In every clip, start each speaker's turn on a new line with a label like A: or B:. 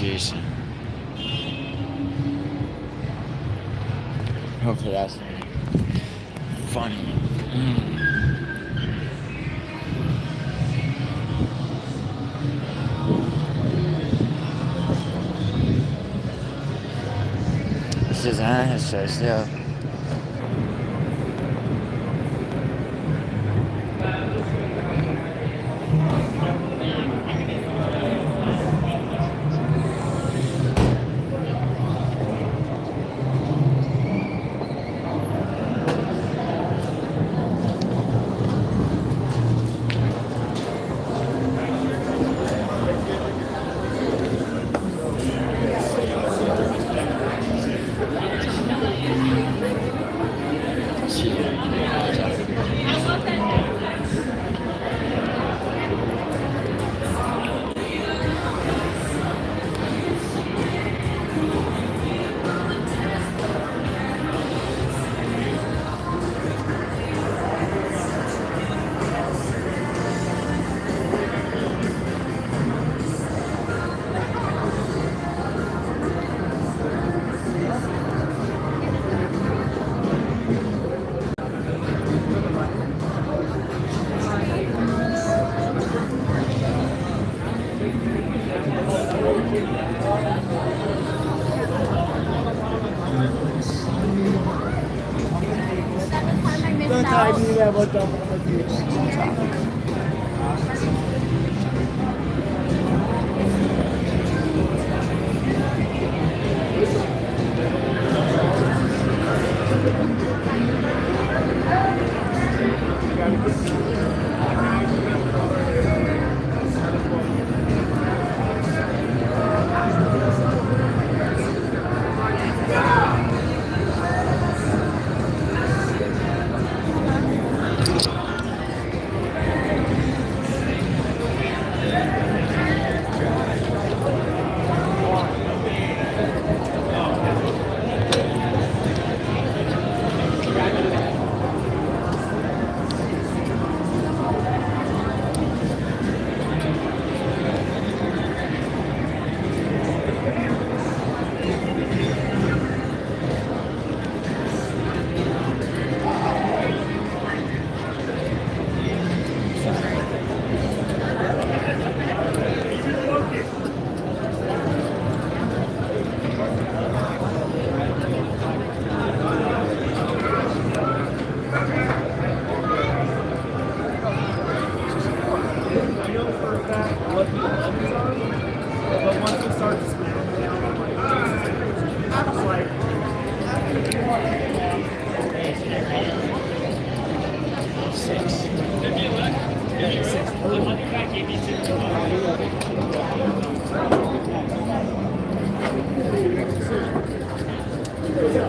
A: appreciation. Hopefully that's funny. This is so still.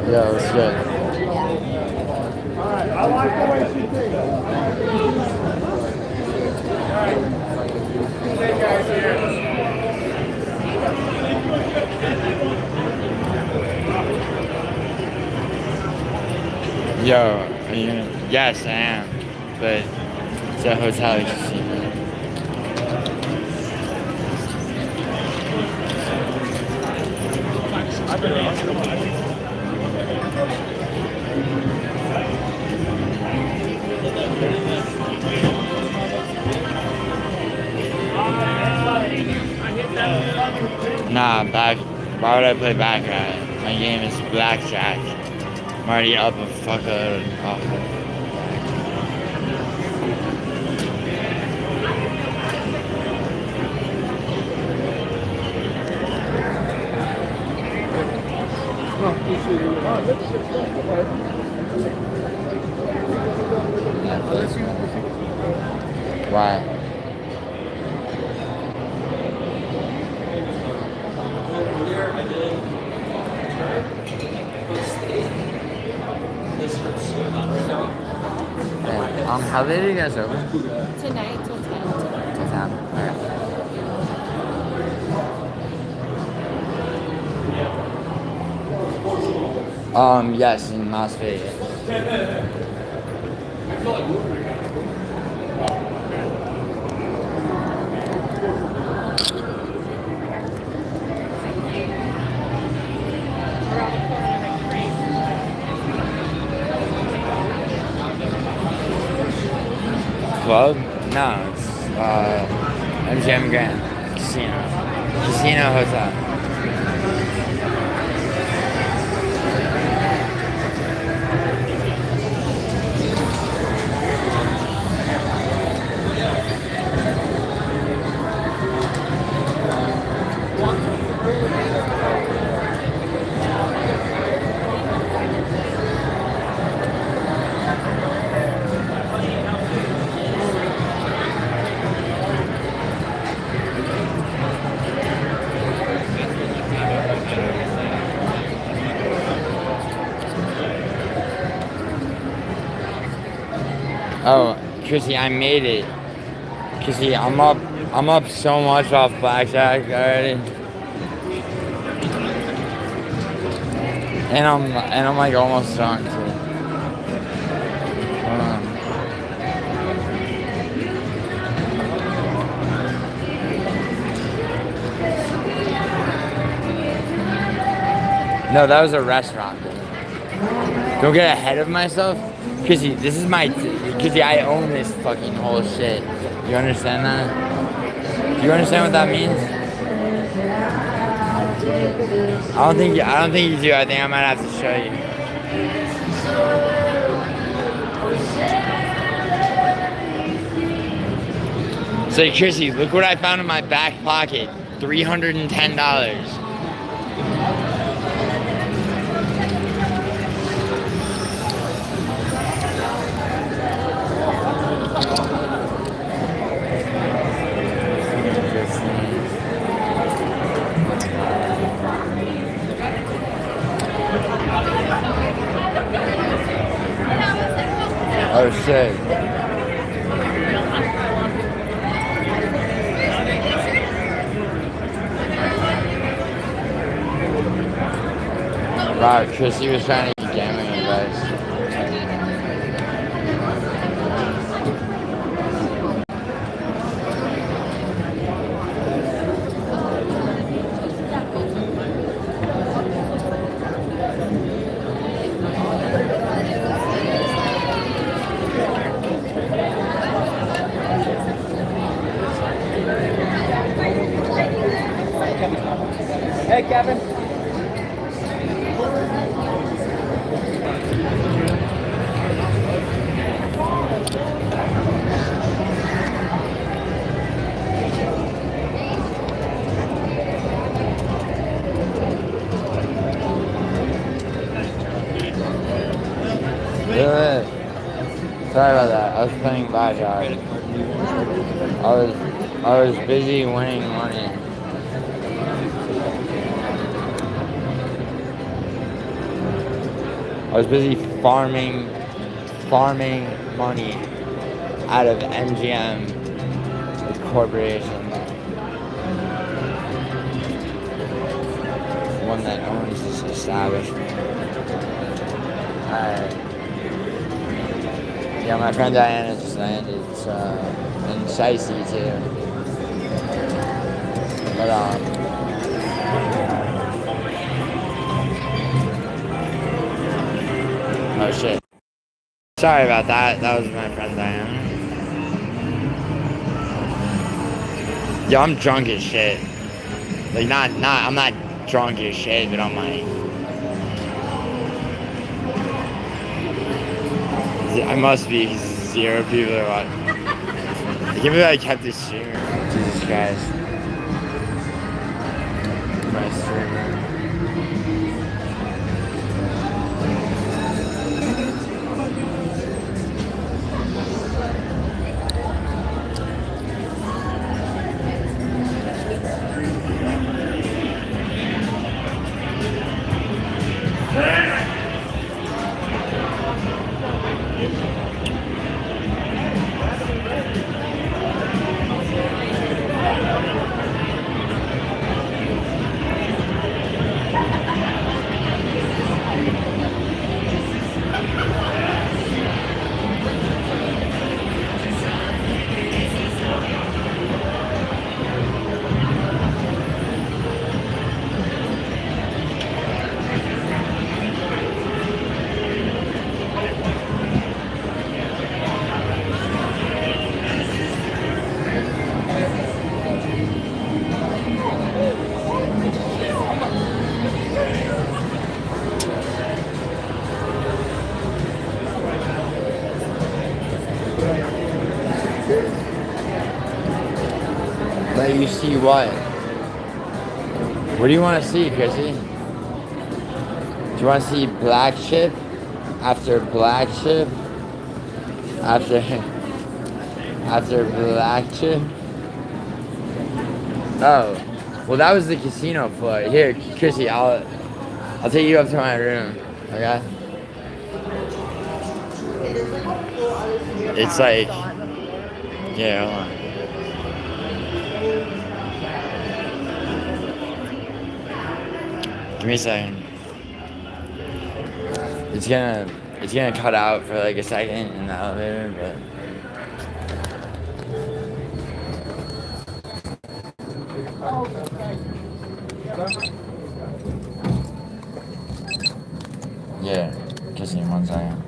A: Yeah, that's good.
B: Alright, I like the way she thinks. Alright. Hey guys here.
A: Yo, are you gonna? Yes, I am. But it's a hotel, you should see me. Nah, back. Why would I play baccarat? My game is blackjack. I'm already up a fuckload. Why? How late are you guys open?
C: Tonight till 10.
A: Till 10. Alright. Yes, in Las Vegas. club? No, it's MGM Grand Casino Hotel. Oh, Chrissy, I made it. Chrissy, I'm up so much off blackjack already. And I'm like almost drunk too. Hold on. No, that was a restaurant. Don't get ahead of myself. Chrissy, this is my... Chrissy, I own this fucking whole shit. You understand that? Do you understand what that means? I don't think you do. I think I might have to show you. So, Chrissy, look what I found in my back pocket. $310. Oh shit. Wow, Chrissy was trying to get gambling advice.
B: Hey, Kevin.
A: Sorry about that. I was playing blackjack. I was busy winning money. I was busy farming money out of MGM, the corporation, the one that owns this establishment. Yeah, my friend Diana just landed in Shicey too. But oh shit. Sorry about that. That was my friend Diana. Yo, I'm drunk as shit. Like I'm not drunk as shit, but I'm like I must be 0 people are watching. I can't believe I kept this streamer. Jesus Christ. My streamer. Let you see what? What do you want to see, Chrissy? Do you want to see black chip after black chip after after black chip? Oh, well that was the casino floor. Here, Chrissy, I'll take you up to my room. Okay? It's like, yeah, hold on. Give me a second. It's gonna cut out for like a second in the elevator, but yeah, just in 1 second.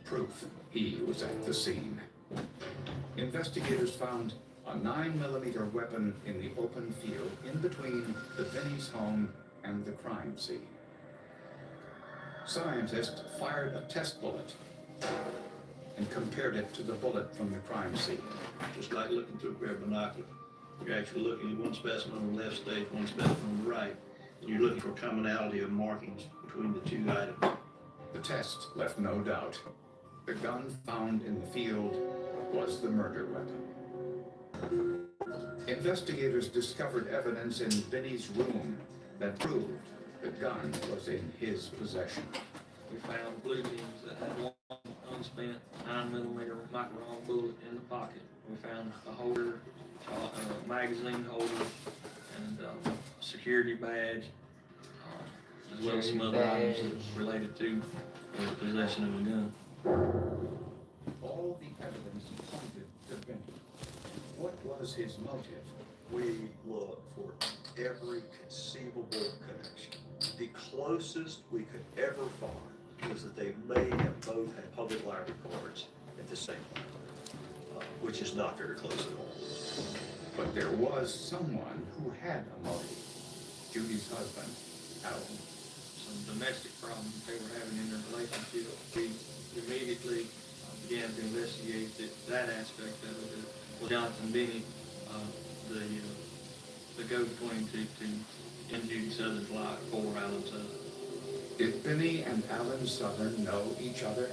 C: Proof he was at the scene. Investigators found a 9mm weapon in the open field in between the Vinnie's home and the crime scene. Scientists fired a test bullet and compared it to the bullet from the crime scene.
D: Just like looking through a pair of binoculars. You're actually looking at one specimen on the left stage, one specimen on the right, and you're looking for commonality of markings between the two items.
C: The test left no doubt. The gun found in the field was the murder weapon. Investigators discovered evidence in Vinnie's room that proved the gun was in his possession.
D: We found blue beams that had one unspent 9mm micro bullet in the pocket. We found a holder, a magazine holder, and a security badge, as well as some other items that was related to the possession of a gun.
C: All the evidence pointed to Vinnie. What was his motive?
E: We look for every conceivable connection. The closest we could ever find was that they may have both had public library cards at the same time, which is not very close at all.
C: But there was someone who had a motive. Judy's husband, Alan.
D: Some domestic problems they were having in their relationship. We immediately began to investigate that aspect of it. Well, Jonathan Benny, the go-between to in Judy Southern's life for Alan Southern.
C: Did Benny and Alan Southern know each other?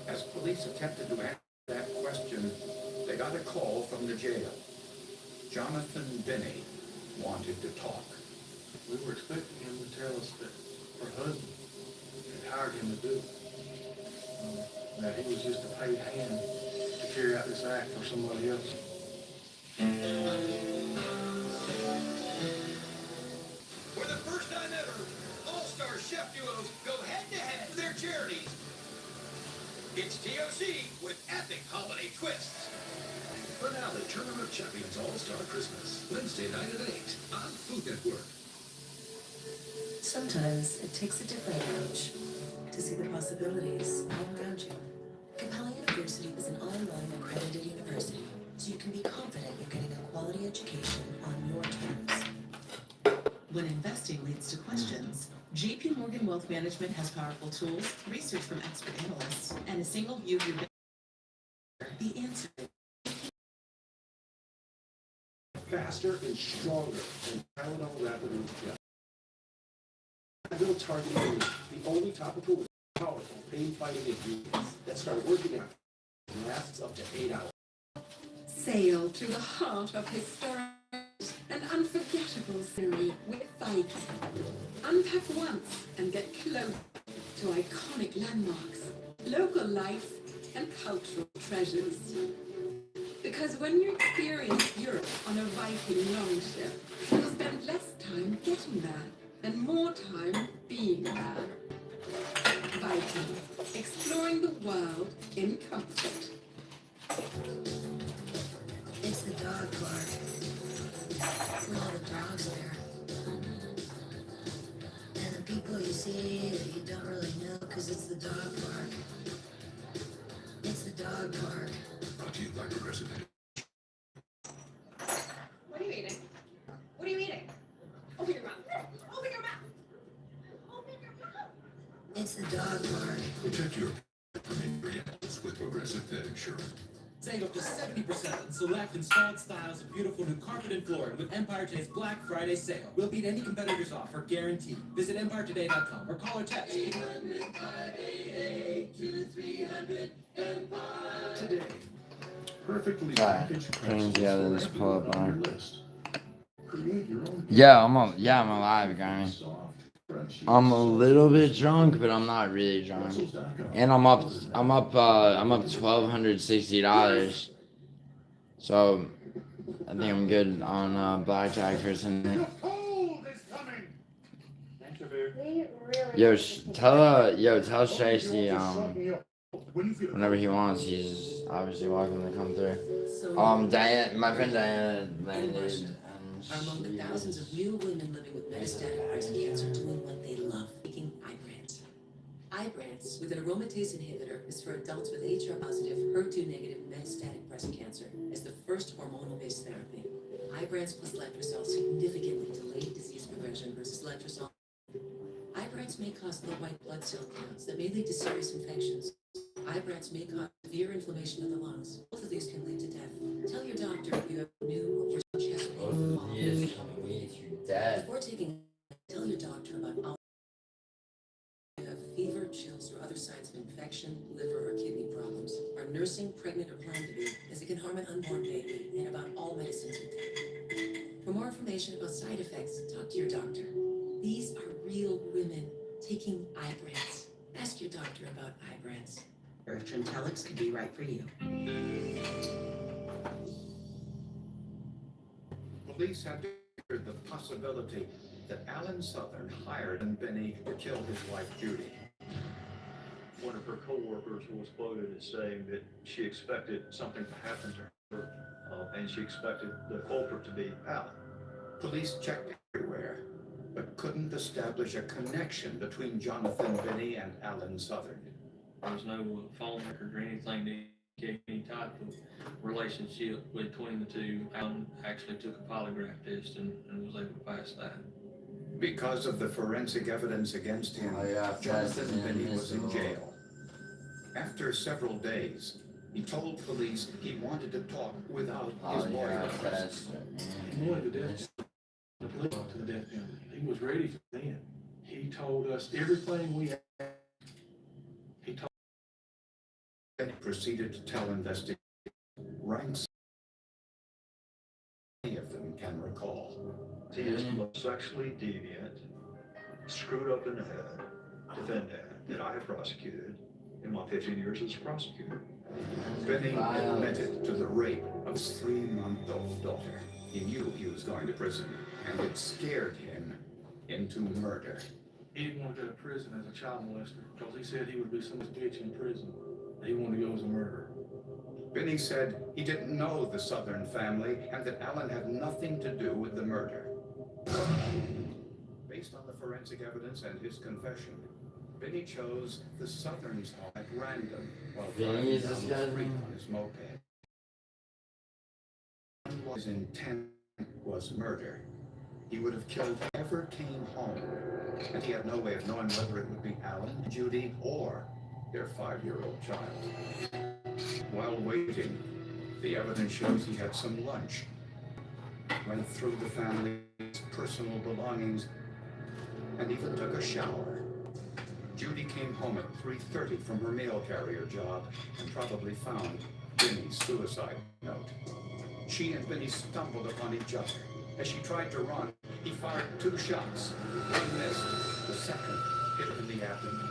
C: As police attempted to answer that question, they got a call from the jail. Jonathan Benny wanted to talk.
D: We were expecting him to tell us that her husband had hired him to do it. That he was just a paid hand to carry out this act for somebody else.
F: For the first time ever, all-star chef duos go head-to-head for their charities. It's TOC with epic holiday twists. Finale Tournament of Champions All-Star Christmas, Wednesday night at 8 on Food Network.
G: Sometimes it takes a different approach to see the possibilities all around you. Capella University is an online accredited university, so you can be confident you're getting a quality education on your terms.
H: When investing leads to questions, JP Morgan Wealth Management has powerful tools, research from expert analysts, and a single view of your the answer.
I: Faster and stronger than Tylenol rapid gel. Advil targeting is the only topical with powerful pain-fighting ingredients that start working out and lasts up to 8 hours.
J: Sail through the heart of historic and unforgettable scenery with Viking. Unpack once and get close to iconic landmarks, local life, and cultural treasures. Because when you experience Europe on a Viking longship, you'll spend less time getting there and more time being there. Viking, exploring the world in comfort.
G: It's the dog, Clark. For all the see that you don't really know because it's the dog park. It's the dog park.
C: Brought to you by Progressive.
J: What are you eating? What are you eating? Open your mouth. Open your mouth. Open your mouth.
G: It's the dog park.
C: Protect your pet from injury with Progressive Pet Insurance.
K: Save up to 70% on select installed styles of beautiful new carpet and flooring with Empire Today's Black Friday sale. We'll beat any competitor's offer, guaranteed. Visit EmpireToday.com or call or text 800-588-2300 Empire.
C: Today, perfectly
A: Alright,
C: packaged
A: putting together this pull-up
C: on your
A: bar.
C: list. Create your own
A: I'm alive, guys.
C: soft, crunchy,
A: I'm a little bit drunk, but I'm not really drunk.
C: Brussels.com.
A: And I'm up $1,260. So I think I'm good on blackjack for tonight.
C: The cold is coming.
E: Thanks, Bear.
A: Tell Tracy
C: When you feel
A: whenever he wants, he's obviously welcome to come through.
G: So,
A: Diane, my friend Diana landed, and
G: are among the thousands of real women living with metastatic breast cancer doing what they love, making Ibrance. Ibrance, with an aromatase inhibitor, is for adults with HR-positive, HER2-negative metastatic breast cancer as the first hormonal-based therapy. Ibrance plus letrozole significantly delayed disease progression versus letrozole. Ibrance may cause low white blood cell counts that may lead to serious infections. Ibrance may cause severe inflammation of the lungs. Both of these can lead to death. Tell your doctor if you have new or chest pain. Before taking, tell your doctor about all you have fever, chills, or other signs of infection, liver, or kidney problems. Are nursing, pregnant, or plan to be, as it can harm an unborn baby, and about all medicines you take. For more information about side effects, talk to your doctor. These are real women taking Ibrance. Ask your doctor about Ibrance. Trintellix could be right for you.
C: Police had considered the possibility that Alan Southern hired Benny to kill his wife Judy.
E: One of her co-workers was quoted as saying that she expected something to happen to her, and she expected the culprit to be Alan.
C: Police checked everywhere, but couldn't establish a connection between Jonathan Benny and Alan Southern.
D: There was no phone record or anything to indicate any type of relationship between the two. Alan actually took a polygraph test and was able to pass that.
C: Because of the forensic evidence against him, Jonathan Benny was in jail. After several days, he told police he wanted to talk without his lawyer.
I: He wanted the death penalty to the death penalty. He was ready for then. He told us everything we had. He told
C: Benny proceeded to tell investigators ranks many of them can recall.
E: He is the most sexually deviant, screwed up in the head defendant that I have prosecuted in my 15 years as a prosecutor.
C: Benny admitted to the rape of his 3-month-old daughter. He knew he was going to prison, and it scared him into murder.
I: he didn't want to go to prison as a child molester because he said he would be someone's bitch in prison. He wanted to go as a murderer.
C: Benny said he didn't know the Southern family and that Alan had nothing to do with the murder. Based on the forensic evidence and his confession, Benny chose the Southern's home at random while driving down the street on his moped. His intent was murder. He would have killed whoever came home, and he had no way of knowing whether it would be Alan, Judy, or their 5-year-old child. While waiting, the evidence shows he had some lunch, went through the family's personal belongings, and even took a shower. Judy came home at 3:30 from her mail carrier job and probably found Benny's suicide note. She and Benny stumbled upon each other. As she tried to run, he fired 2 shots. One missed. The second hit her in the abdomen.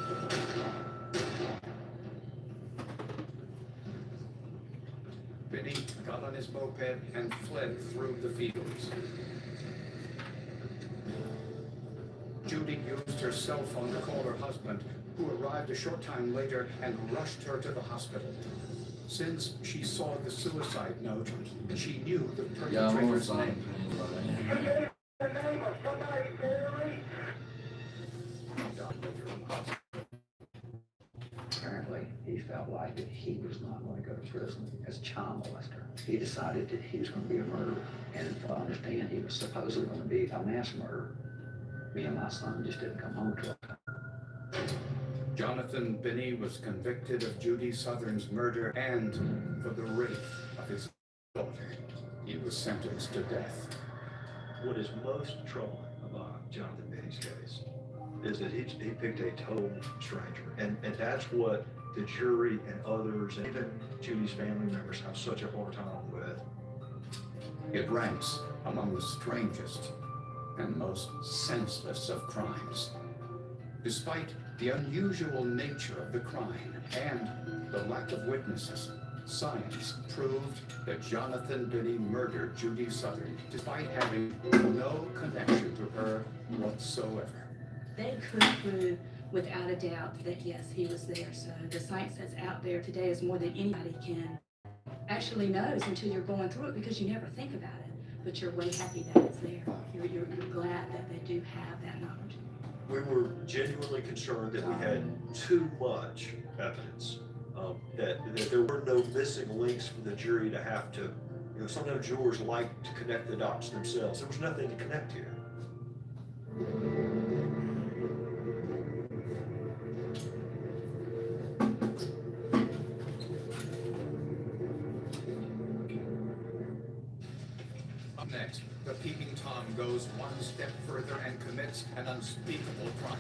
C: Benny got on his moped and fled through the fields. Judy used her cell phone to call her husband, who arrived a short time later and rushed her to the hospital. Since she saw the suicide note, she knew the perpetrator's name.
E: felt like that he was not going to go to prison as a child molester. He decided that he was going to be a murderer. And if I understand, he was supposedly going to be a mass murderer. Me and my son just didn't come home to it.
C: Jonathan Binney was convicted of Judy Southern's murder and for the rape of his daughter. He was sentenced to death.
E: What is most troubling about Jonathan Binney's case is that he picked a total stranger. And that's what the jury and others, and even Judy's family members, have such a hard time with.
C: It ranks among the strangest and most senseless of crimes. Despite the unusual nature of the crime and the lack of witnesses, science proved that Jonathan Binney murdered Judy Southern despite having no connection to her whatsoever.
L: They could prove without a doubt that yes, he was there. So the science that's out there today is more than anybody can actually knows until you're going through it, because you never think about it. But you're way happy that it's there. You're glad that they do have that knowledge.
E: We were genuinely concerned that we had too much evidence, that there were no missing links for the jury to have to, sometimes jurors like to connect the dots themselves. There was nothing to connect here.
C: Up next, the Peeping Tom goes one step further and commits an unspeakable crime.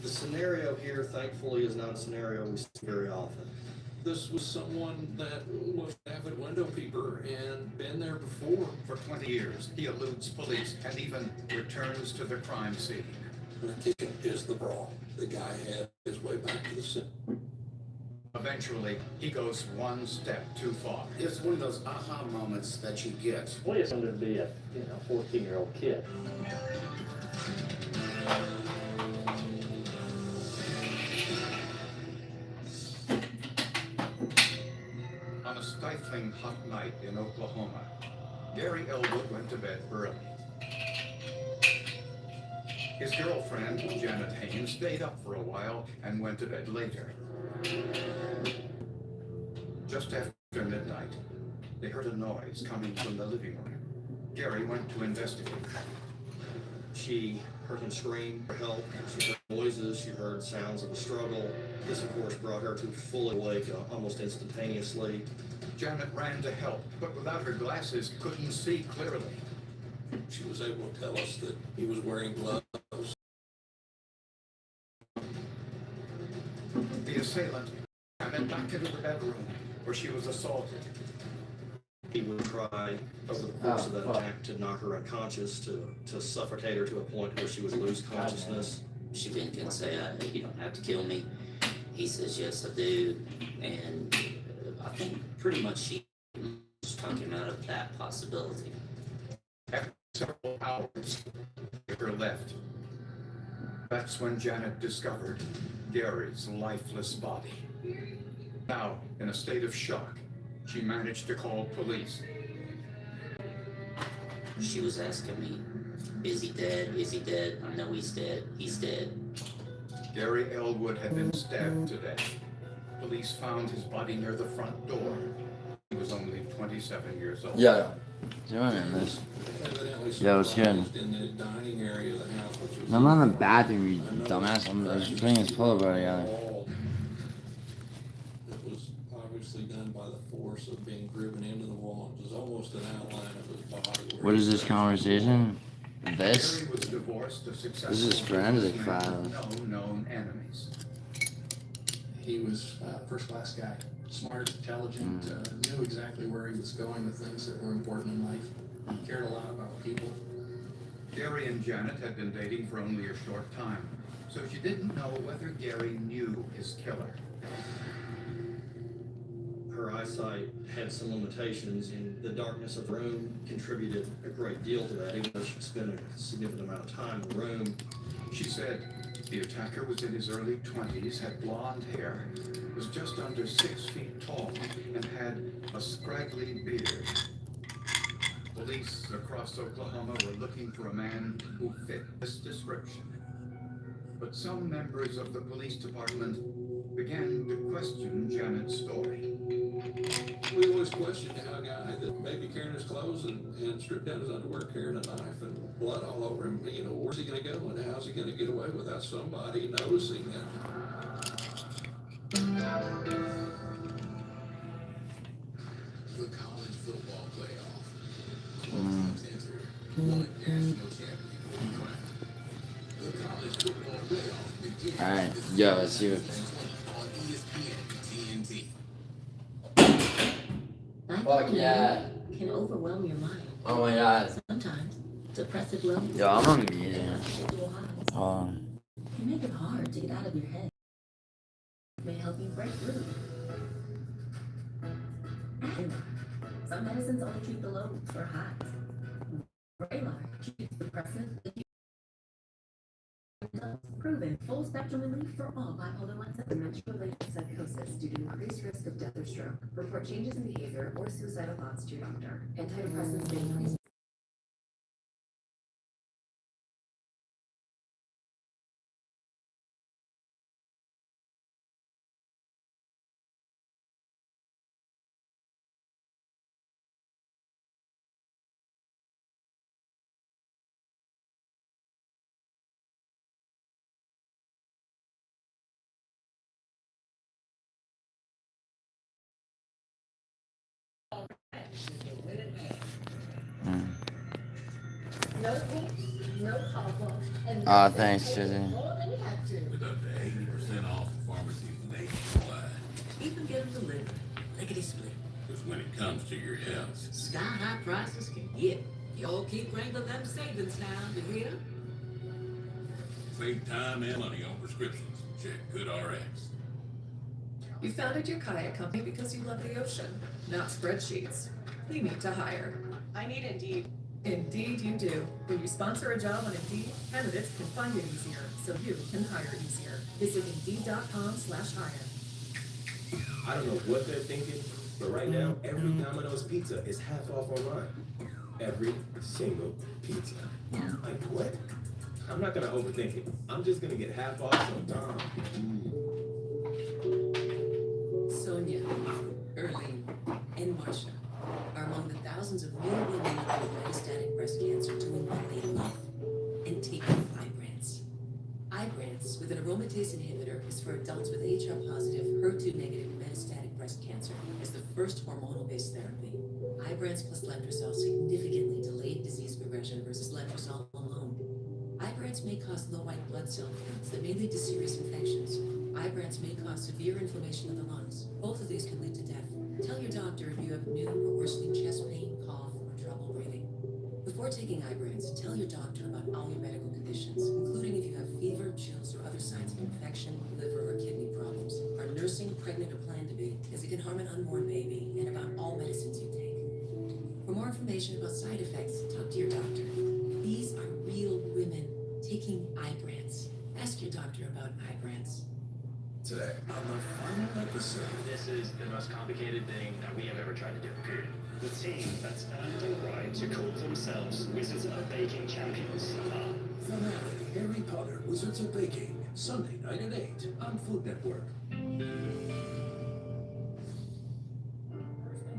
M: The scenario here, thankfully, is not a scenario we see very often.
N: This was someone that was an avid window peeper and been there before.
C: For 20 years, he eludes police and even returns to the crime scene.
N: The kitchen is the brawl. The guy had his way back to the scene.
C: Eventually, he goes one step too far.
O: It's one of those aha moments that you get.
P: We assumed it to be a 14-year-old kid.
C: On a stifling hot night in Oklahoma, Gary Elwood went to bed early. His girlfriend, Janet Haynes, stayed up for a while and went to bed later. Just after midnight, they heard a noise coming from the living room. Gary went to investigate.
M: She heard him scream for help. She heard noises. She heard sounds of a struggle. This, of course, brought her to full awake almost instantaneously.
C: Janet ran to help, but without her glasses, couldn't see clearly.
N: She was able to tell us that he was wearing gloves.
C: The assailant ran back into the bedroom where she was assaulted.
M: He would try over the course of that attack to knock her unconscious, to suffocate her to a point where she would lose consciousness.
Q: She then can say, you don't have to kill me. He says, yes, I do. And I think pretty much she was talking out of that possibility.
C: After several hours, her left. That's when Janet discovered Gary's lifeless body. Now, in a state of shock, she managed to call police.
Q: She was asking me, is he dead? Is he dead? I know he's dead. He's dead.
C: Gary Elwood had been stabbed to death. Police found his body near the front door. He was only 27 years old.
A: Yeah. Doing this. Yeah, it was good.
N: In the dining area of the house, which was
A: I'm not in the bathroom, you dumbass. I'm just putting his pillow together.
N: It was obviously done by the force of being driven into the wall. It was almost an outline of his body.
A: What is this conversation? This?
C: Gary was divorced to successful
A: This is forensic
C: businessman
A: files.
C: with no known enemies.
O: He was a first-class guy. Smart, intelligent, knew exactly where he was going, the things that were important in life. He cared a lot about people.
C: Gary and Janet had been dating for only a short time, so she didn't know whether Gary knew his killer.
M: Her eyesight had some limitations, and the darkness of the room contributed a great deal to that, even though she spent a significant amount of time in the room.
C: She said the attacker was in his early 20s, had blonde hair, was just under 6 feet tall, and had a scraggly beard. Police across Oklahoma were looking for a man who fit this description. But some members of the police department began to question Janet's story.
N: We always questioned how a guy that may be carrying his clothes and stripped down his underwear, carrying a knife and blood all over him, where's he going to go and how's he going to get away without somebody noticing it?
O: The college football playoff. 12 teams enter. One national championship crown. The college football playoff begins.
A: Alright, yo, let's see what.
O: On ESPN TNT.
A: Fuck yeah.
G: Can overwhelm your mind.
A: Oh my god.
G: Sometimes, depressive levels
A: Yo, I'm on mute. Hold on.
G: can make it hard to get out of your head. It may help you break through. And some medicines only treat the lows or highs. Vraylar treats depressive, proven full spectrum relief for all bipolar 1 dementia-related psychosis due to increased risk of death or stroke. Report changes in behavior or suicidal thoughts to your doctor. Antidepressants may increase.
J: No hoops, no cobwebs, and
A: Oh, thanks, Susie.
J: more than you have to.
O: With up to 80% off pharmacies nationwide.
H: Even get them delivered. Lickety split.
O: Because when it comes to your health,
H: Sky high prices can get. Y'all keep wrangling them savings now, you hear?
O: save time and money on prescriptions. Check GoodRx.
R: You founded your kayak company because you love the ocean, not spreadsheets. You need to hire.
J: I need Indeed.
R: Indeed you do. When you sponsor a job on Indeed, candidates can find it easier, so you can hire easier. Visit Indeed.com/hire.
I: I don't know what they're thinking, but right now, every Domino's pizza is half off online. Every single pizza. Like, what? I'm not gonna overthink it. I'm just gonna get half off sometime.
H: Sonia, Erlene, and Marsha are among the thousands of new women living with metastatic breast cancer doing what they love and taking Ibrance. Ibrance, with an aromatase inhibitor, is for adults with HR-positive, HER2-negative metastatic breast cancer as the first hormonal-based therapy. Ibrance plus letrozole significantly delayed disease progression versus letrozole alone. Ibrance may cause low white blood cell counts that may lead to serious infections. Ibrance may cause severe inflammation of the lungs. Both of these can lead to death. Tell your doctor if you have new or worsening chest pain, cough, or trouble breathing. Before taking Ibrance, tell your doctor about all your medical conditions, including if you have fever, chills, or other signs of infection, liver, or kidney problems, are nursing, pregnant, or plan to be, as it can harm an unborn baby, and about all medicines you take. For more information about side effects, talk to your doctor. These are real women taking Ibrance. Ask your doctor about Ibrance.
O: Today, on the final episode,
S: This is the most complicated thing that we have ever tried to do, period. The team that's earned the right to call themselves Wizards of Baking Champions are
I: Finale, Harry Potter, Wizards of Baking, Sunday night at 8 on Food Network.
K: On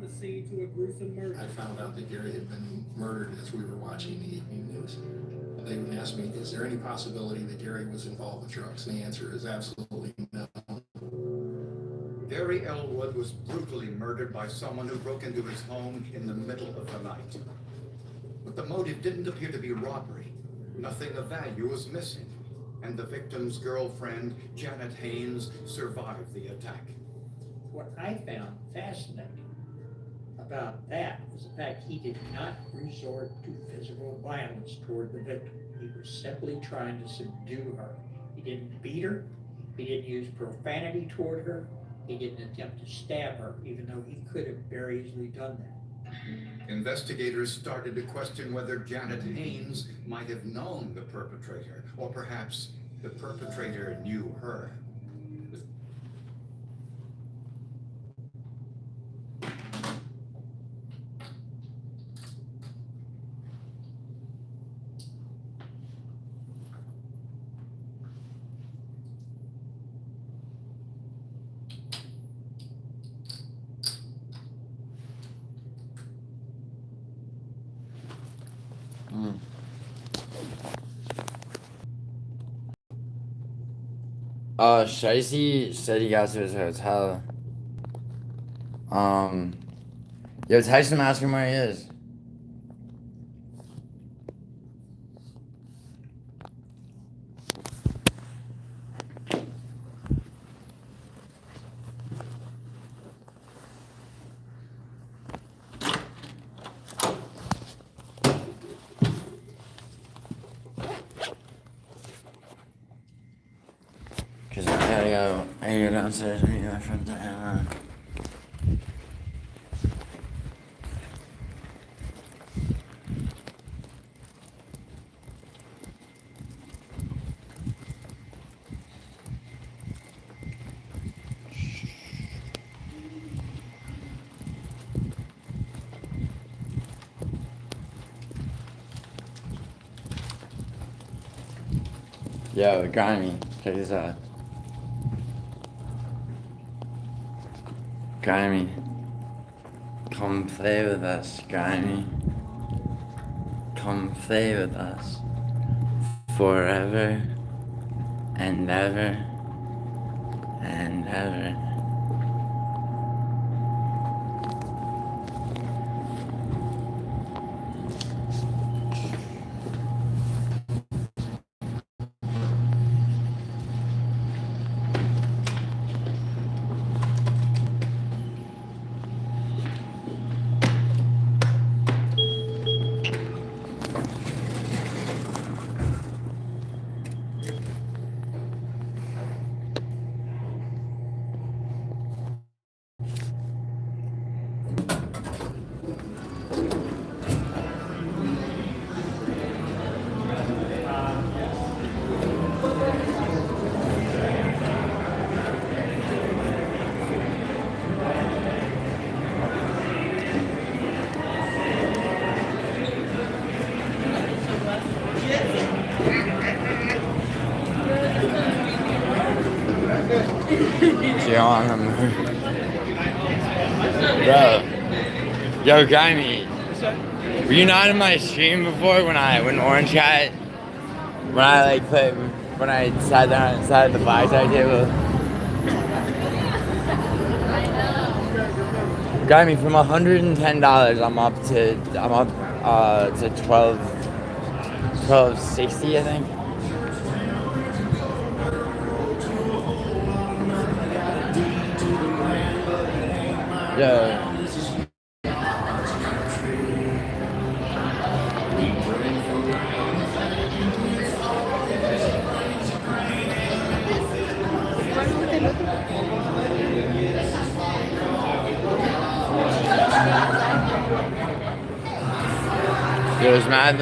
K: the scene to a gruesome murder.
O: I found out that Gary had been murdered as we were watching the evening news. They would ask me, is there any possibility that Gary was involved with drugs? And the answer is absolutely no.
C: Gary Elwood was brutally murdered by someone who broke into his home in the middle of the night. But the motive didn't appear to be robbery. Nothing of value was missing, and the victim's girlfriend, Janet Haynes, survived the attack.
T: What I found fascinating about that was the fact he did not resort to physical violence toward the victim. He was simply trying to subdue her. He didn't beat her. He didn't use profanity toward her. He didn't attempt to stab her, even though he could have very easily done that.
C: Investigators started to question whether Janet Haynes might have known the perpetrator, or perhaps the perpetrator knew her.
A: Shicey said he got to his hotel. Yo, text him, ask him where he is. Cause I gotta go downstairs and meet my friend Diana. Yo, Grimy, check this out. Grimy, come play with us, Grimy. Come play with us. Forever and ever and ever. Bro, yo, Grimy, were you not in my stream before when Orange Cat, when I sat down inside the blackjack table? Grimy, from $110, I'm up to 1260, I think. Yo. Yo, it's mad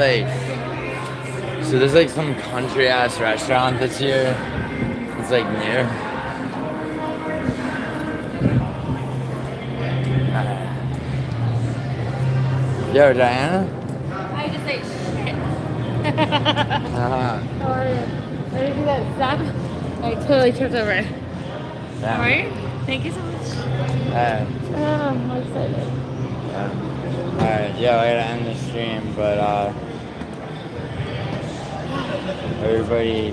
A: so there's like some country ass restaurant that's here. It's like near. Yo, Diana?
U: I just ate shit.
A: Uh-huh.
U: How are you? Let me do that stop. I totally tripped over it.
A: Yeah.
U: How are you? Thank you so much. I'm excited.
A: Alright, yo, I gotta end the stream, but everybody